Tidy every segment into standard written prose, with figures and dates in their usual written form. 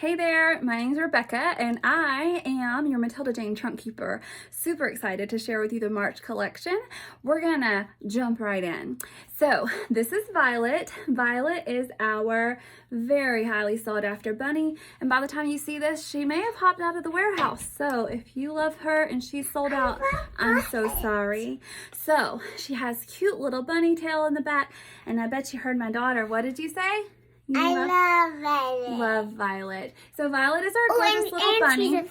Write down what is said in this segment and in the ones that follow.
Hey there, my name is Rebecca and I am your Matilda Jane trunk keeper. Super excited to share with you the March collection. We're gonna jump right in. So this is Violet. Violet is our very highly sought after bunny, and by the time you see this, she may have hopped out of the warehouse. So if you love her and she's sold out, I'm so sorry. So she has cute little bunny tail in the back, and I bet you heard my daughter. What did you say? I love Violet. Love Violet. So Violet is our gorgeous little bunny.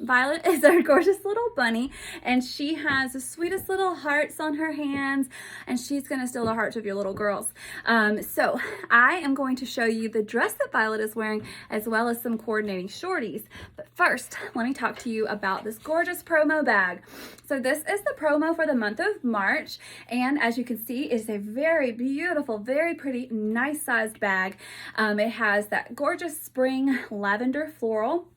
Violet is our gorgeous little bunny, and she has the sweetest little hearts on her hands, and she's going to steal the hearts of your little girls. So I am going to show you the dress that Violet is wearing, as well as some coordinating shorties. But first, let me talk to you about this gorgeous promo bag. So this is the promo for the month of March, and as you can see, it's a very beautiful, very pretty, nice sized bag. It has that gorgeous spring lavender floral.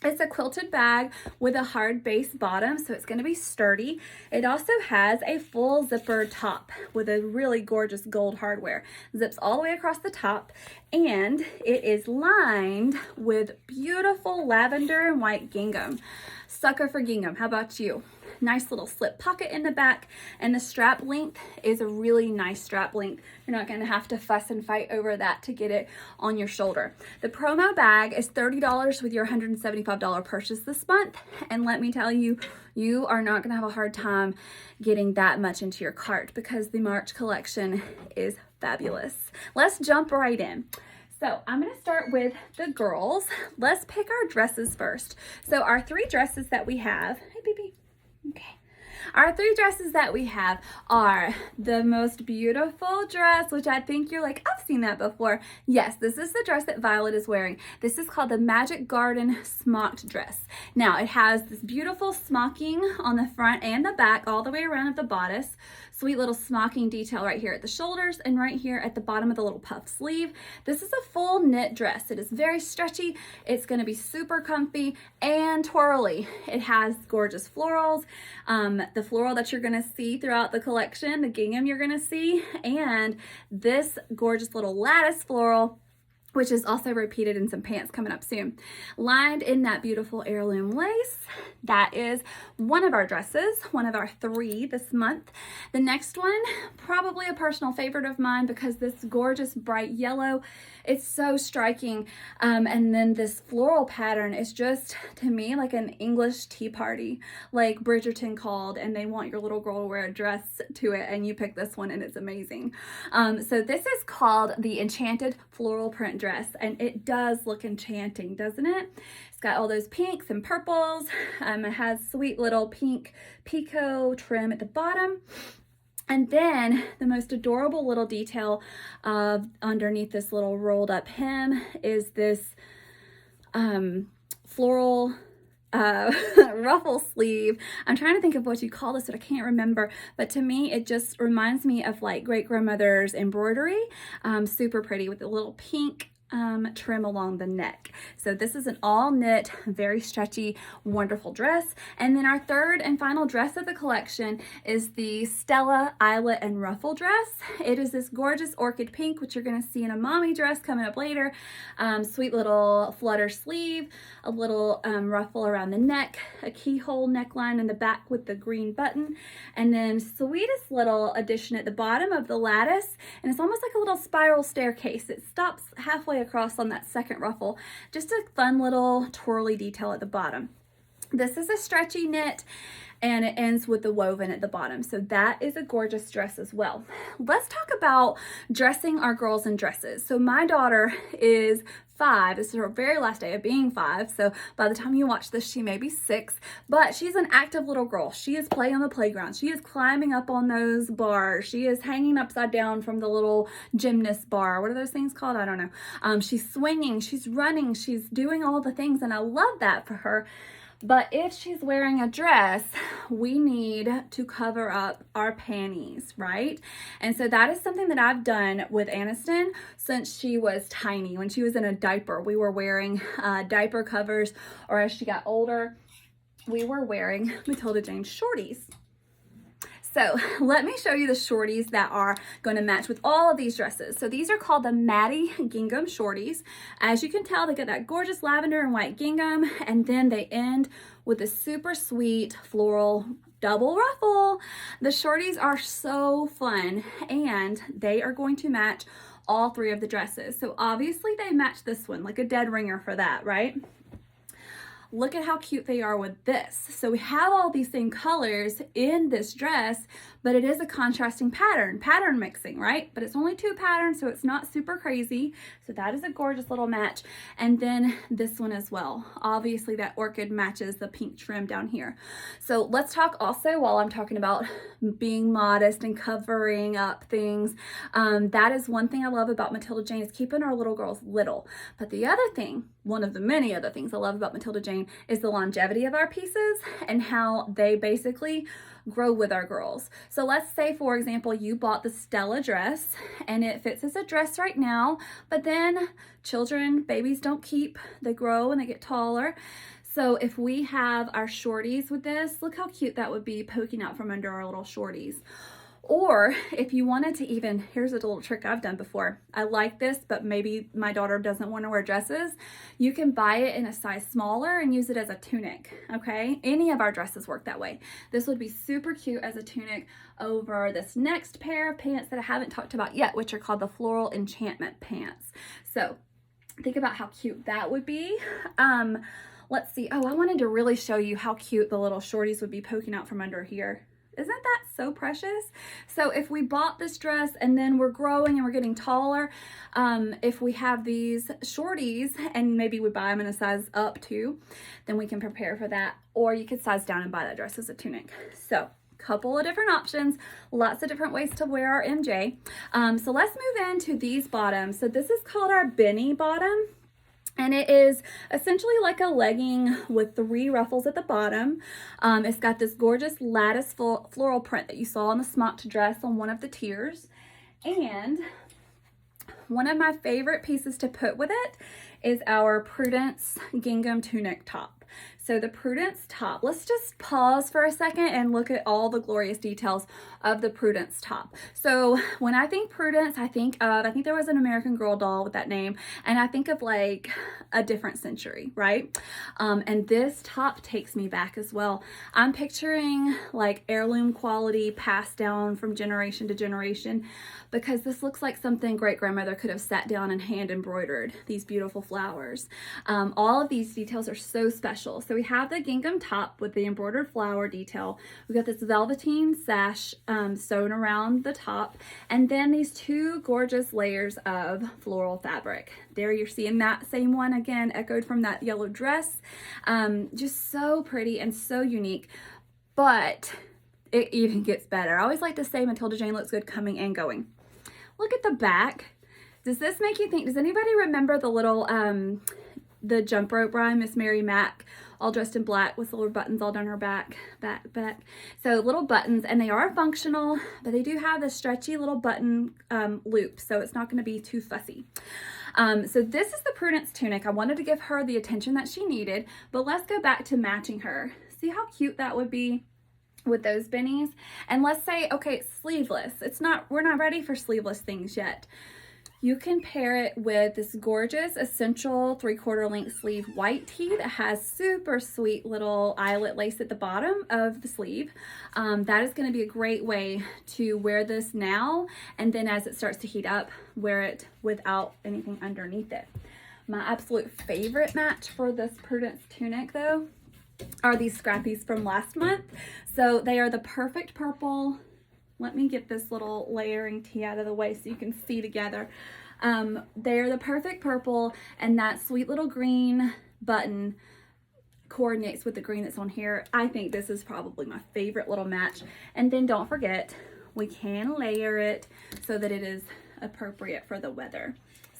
It's a quilted bag with a hard base bottom, so it's going to be sturdy. It also has a full zipper top with a really gorgeous gold hardware. Zips all the way across the top, and it is lined with beautiful lavender and white gingham. Sucker for gingham. How about you? Nice little slip pocket in the back, and the strap length is a really nice strap length. You're not going to have to fuss and fight over that to get it on your shoulder. The promo bag is $30 with your $175 purchase this month, and let me tell you, you are not going to have a hard time getting that much into your cart because the March collection is fabulous. Let's jump right in. So I'm going to start with the girls. Let's pick our dresses first. So our three dresses that we have, hey baby, okay. Our three dresses that we have are the most beautiful dress, which I think you're like, I've seen that before. Yes, this is the dress that Violet is wearing. This is called the Magic Garden Smocked Dress. Now, it has this beautiful smocking on the front and the back, all the way around at the bodice. Sweet little smocking detail right here at the shoulders and right here at the bottom of the little puff sleeve. This is a full knit dress. It is very stretchy. It's going to be super comfy and twirly. It has gorgeous florals. The floral that you're going to see throughout the collection, the gingham you're going to see, and this gorgeous little lattice floral, which is also repeated in some pants coming up soon. Lined in that beautiful heirloom lace. That is one of our dresses, one of our three this month. The next one, probably a personal favorite of mine because this gorgeous bright yellow, it's so striking. And then this floral pattern is just, to me, like an English tea party, like Bridgerton called, and they want your little girl to wear a dress to it, and you pick this one, and it's amazing. So this is called the Enchanted Floral Print Dress, and it does look enchanting, doesn't it? It's got all those pinks and purples. It has sweet little pink picot trim at the bottom. And then the most adorable little detail underneath this little rolled up hem is this floral ruffle sleeve. I'm trying to think of what you call this, but I can't remember. But to me, it just reminds me of like great grandmother's embroidery. Super pretty with a little pink trim along the neck. So this is an all knit, very stretchy, wonderful dress. And then our third and final dress of the collection is the Stella eyelet and ruffle dress. It is this gorgeous orchid pink, which you're going to see in a mommy dress coming up later. Sweet little flutter sleeve, a little ruffle around the neck, a keyhole neckline in the back with the green button, and then sweetest little addition at the bottom of the lattice. And it's almost like a little spiral staircase. It stops halfway across on that second ruffle. Just a fun little twirly detail at the bottom. This is a stretchy knit, and it ends with the woven at the bottom. So that is a gorgeous dress as well. Let's talk about dressing our girls in dresses. So my daughter is 5. This is her very last day of being 5. So by the time you watch this, she may be 6, but she's an active little girl. She is playing on the playground. She is climbing up on those bars. She is hanging upside down from the little gymnast bar. What are those things called? I don't know. She's swinging, she's running, she's doing all the things, and I love that for her. But if she's wearing a dress, we need to cover up our panties, right? And so that is something that I've done with Aniston since she was tiny. When she was in a diaper, we were wearing diaper covers, or as she got older, we were wearing Matilda Jane shorties. So let me show you the shorties that are going to match with all of these dresses. So these are called the Maddie Gingham shorties. As you can tell, they get that gorgeous lavender and white gingham, and then they end with a super sweet floral double ruffle. The shorties are so fun, and they are going to match all three of the dresses. So obviously they match this one, like a dead ringer for that, right? Look at how cute they are with this. So we have all these same colors in this dress, but it is a contrasting pattern mixing, right? But it's only 2 patterns, so it's not super crazy. So that is a gorgeous little match. And then this one as well. Obviously that orchid matches the pink trim down here. So let's talk also, while I'm talking about being modest and covering up things, that is one thing I love about Matilda Jane, is keeping our little girls little. But the other thing, one of the many other things I love about Matilda Jane, is the longevity of our pieces and how they basically grow with our girls. So let's say, for example, you bought the Stella dress and it fits as a dress right now, but then children, babies don't keep, they grow and they get taller. So if we have our shorties with this, look how cute that would be poking out from under our little shorties. Or if you wanted to even, here's a little trick I've done before. I like this, but maybe my daughter doesn't want to wear dresses. You can buy it in a size smaller and use it as a tunic, okay? Any of our dresses work that way. This would be super cute as a tunic over this next pair of pants that I haven't talked about yet, which are called the Floral Enchantment pants. So think about how cute that would be. Let's see. Oh, I wanted to really show you how cute the little shorties would be poking out from under here. Isn't that so precious? So if we bought this dress and then we're growing and we're getting taller, if we have these shorties and maybe we buy them in a size up too, then we can prepare for that. Or you could size down and buy that dress as a tunic. So couple of different options, lots of different ways to wear our MJ. So let's move into these bottoms. So this is called our Benny bottom. And it is essentially like a legging with 3 ruffles at the bottom. It's got this gorgeous lattice floral print that you saw on the smocked dress on one of the tiers. And one of my favorite pieces to put with it is our Prudence gingham tunic top. So the Prudence top, let's just pause for a second and look at all the glorious details of the Prudence top. So when I think Prudence, I think there was an American Girl doll with that name, and I think of like a different century, right? And this top takes me back as well. I'm picturing like heirloom quality passed down from generation to generation, because this looks like something great grandmother could have sat down and hand embroidered, these beautiful flowers. All of these details are so special. So we have the gingham top with the embroidered flower detail. We've got this velveteen sash sewn around the top, and then these 2 gorgeous layers of floral fabric. There you're seeing that same one again, echoed from that yellow dress. Just so pretty and so unique, but it even gets better. I always like to say Matilda Jane looks good coming and going. Look at the back. Does this make you think, does anybody remember the little, the jump rope rhyme, Miss Mary Mack, all dressed in black with little buttons all down her back. So little buttons, and they are functional, but they do have this stretchy little button loop, so it's not gonna be too fussy. So this is the Prudence tunic. I wanted to give her the attention that she needed, but let's go back to matching her. See how cute that would be with those bennies? And let's say, okay, it's sleeveless. We're not ready for sleeveless things yet. You can pair it with this gorgeous essential 3/4 length sleeve white tee that has super sweet little eyelet lace at the bottom of the sleeve. That is going to be a great way to wear this now, and then as it starts to heat up, wear it without anything underneath it. My absolute favorite match for this Prudence tunic though are these scrappies from last month. So they are the perfect purple. Let me get this little layering tee out of the way so you can see together. They're the perfect purple, and that sweet little green button coordinates with the green that's on here. I think this is probably my favorite little match. And then don't forget, we can layer it so that it is appropriate for the weather.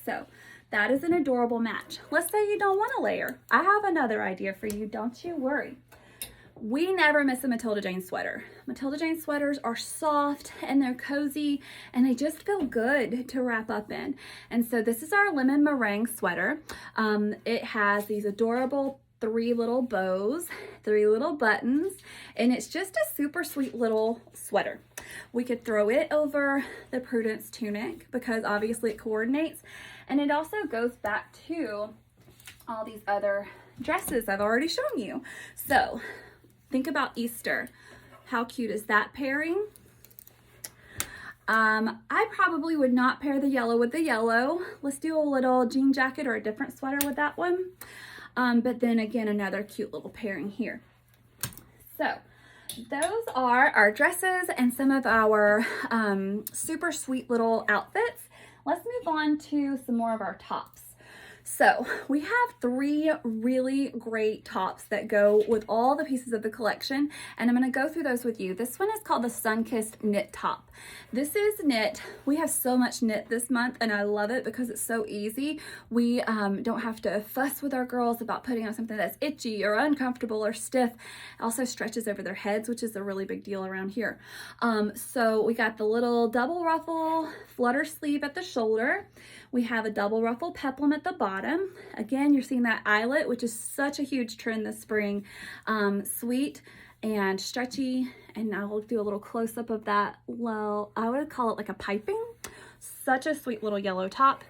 So that is an adorable match. Let's say you don't want to layer. I have another idea for you, don't you worry. We never miss a Matilda Jane sweater. Matilda Jane sweaters are soft and they're cozy and they just feel good to wrap up in. And so this is our lemon meringue sweater. It has these adorable 3 little bows, 3 little buttons, and it's just a super sweet little sweater. We could throw it over the Prudence tunic because obviously it coordinates, and it also goes back to all these other dresses I've already shown you. So think about Easter. How cute is that pairing? I probably would not pair the yellow with the yellow. Let's do a little jean jacket or a different sweater with that one. But then again, another cute little pairing here. So those are our dresses and some of our super sweet little outfits. Let's move on to some more of our tops. So we have 3 really great tops that go with all the pieces of the collection, and I'm going to go through those with you. This one is called the Sunkissed Knit Top. This is knit. We have so much knit this month, and I love it because it's so easy. We don't have to fuss with our girls about putting on something that's itchy or uncomfortable or stiff. It also stretches over their heads, which is a really big deal around here. So we got the little double ruffle flutter sleeve at the shoulder. We have a double ruffle peplum at the bottom. Again, you're seeing that eyelet, which is such a huge trend this spring. Sweet and stretchy, and now we'll do a little close-up of that. Well, I would call it like a piping. Such a sweet little yellow top.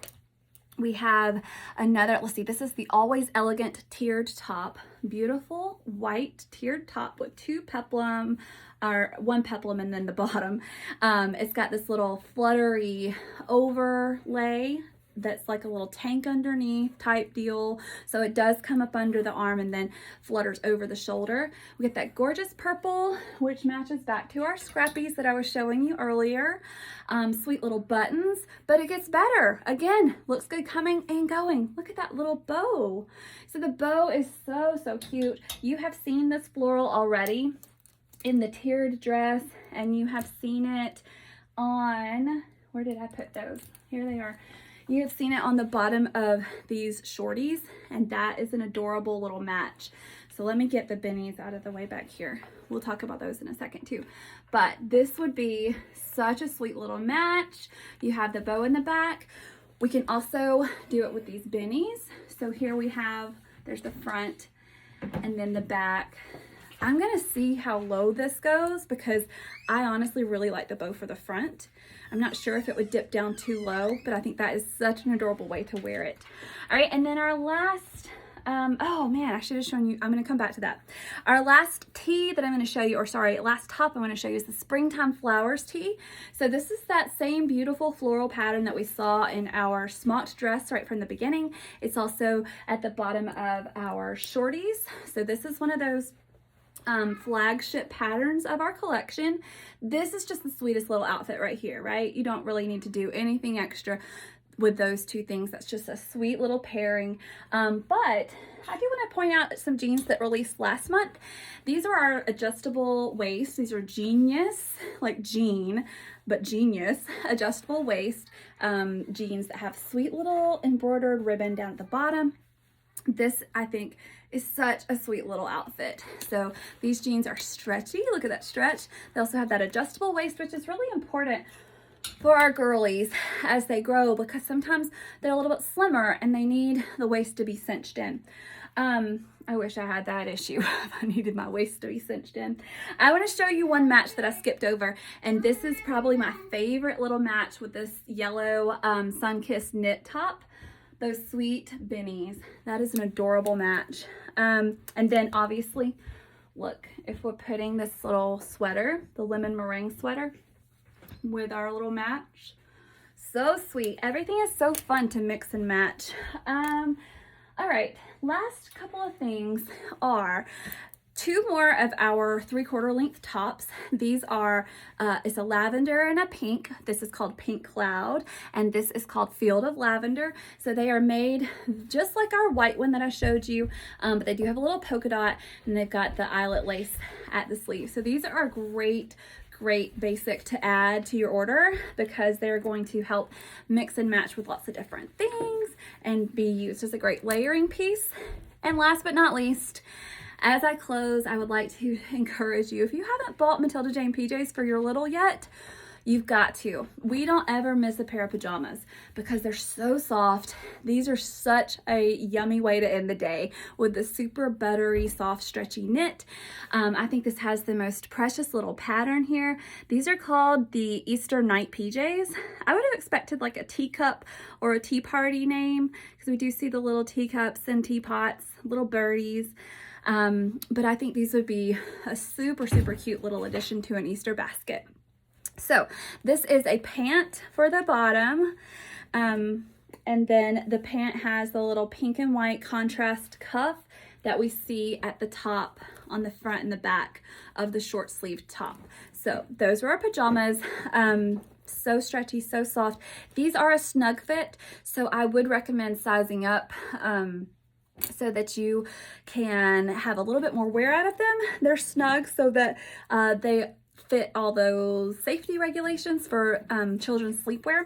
We have another, let's see, this is the Always Elegant tiered top. Beautiful white tiered top with 2 peplum, or 1 peplum and then the bottom. It's got this little fluttery overlay that's like a little tank underneath type deal. So it does come up under the arm and then flutters over the shoulder. We get that gorgeous purple, which matches back to our scrappies that I was showing you earlier. Sweet little buttons, but it gets better. Again, looks good coming and going. Look at that little bow. So the bow is so, so cute. You have seen this floral already in the tiered dress, and you have seen it on, where did I put those? Here they are. You have seen it on the bottom of these shorties, and that is an adorable little match. So let me get the bennies out of the way back here. We'll talk about those in a second too. But this would be such a sweet little match. You have the bow in the back. We can also do it with these bennies. So here we have, there's the front and then the back. I'm gonna see how low this goes because I honestly really like the bow for the front. I'm not sure if it would dip down too low, but I think that is such an adorable way to wear it. All right, and then our last, oh man, I should have shown you, I'm gonna come back to that. Our last tee that I'm gonna show you, or sorry, last top I'm gonna show you is the Springtime Flowers tee. So this is that same beautiful floral pattern that we saw in our smocked dress right from the beginning. It's also at the bottom of our shorties. So this is one of those flagship patterns of our collection. This is just the sweetest little outfit right here, right? You don't really need to do anything extra with those 2 things. That's just a sweet little pairing. But I do want to point out some jeans that released last month. These are our adjustable waist. These are Genius, like jean, but genius adjustable waist jeans that have sweet little embroidered ribbon down at the bottom. This, I think, is such a sweet little outfit. So these jeans are stretchy. Look at that stretch. They also have that adjustable waist, which is really important for our girlies as they grow because sometimes they're a little bit slimmer and they need the waist to be cinched in. I wish I had that issue. I needed my waist to be cinched in. I want to show you one match that I skipped over, and this is probably my favorite little match with this yellow sun-kissed knit top. Those sweet bennies. That is an adorable match. And then obviously, look, if we're putting this little sweater, the lemon meringue sweater, with our little match, so sweet. Everything is so fun to mix and match. All right, last couple of things are 2 more of our 3/4 length tops. These are, it's a lavender and a pink. This is called Pink Cloud, and this is called Field of Lavender. So they are made just like our white one that I showed you, but they do have a little polka dot, and they've got the eyelet lace at the sleeve. So these are great basic to add to your order because they're going to help mix and match with lots of different things and be used as a great layering piece. And last but not least, as I close, I would like to encourage you, if you haven't bought Matilda Jane PJs for your little yet, You've got to. We don't ever miss a pair of pajamas because they're so soft. These are such a yummy way to end the day with the super buttery, soft, stretchy knit. I think this has the most precious little pattern here. These are called the Easter Night PJs. I would have expected like a teacup or a tea party name because we do see the little teacups and teapots, little birdies. But I think these would be a super, super cute little addition to an Easter basket. So this is a pant for the bottom, and then the pant has the little pink and white contrast cuff that we see at the top on the front and the back of the short sleeved top. So those are our pajamas. So stretchy, so soft. These are a snug fit, so I would recommend sizing up so that you can have a little bit more wear out of them. They're snug so that they fit all those safety regulations for children's sleepwear.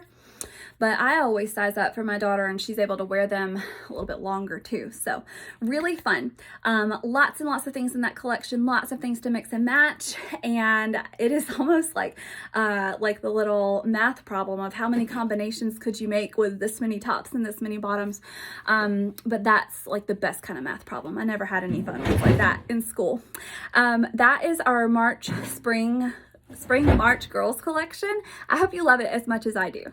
But I always size up for my daughter and she's able to wear them a little bit longer too. So really fun. Lots and lots of things in that collection, lots of things to mix and match. And it is almost like the little math problem of how many combinations could you make with this many tops and this many bottoms. But that's like the best kind of math problem. I never had any fun ones like that in school. That is our Spring March girls collection. I hope you love it as much as I do.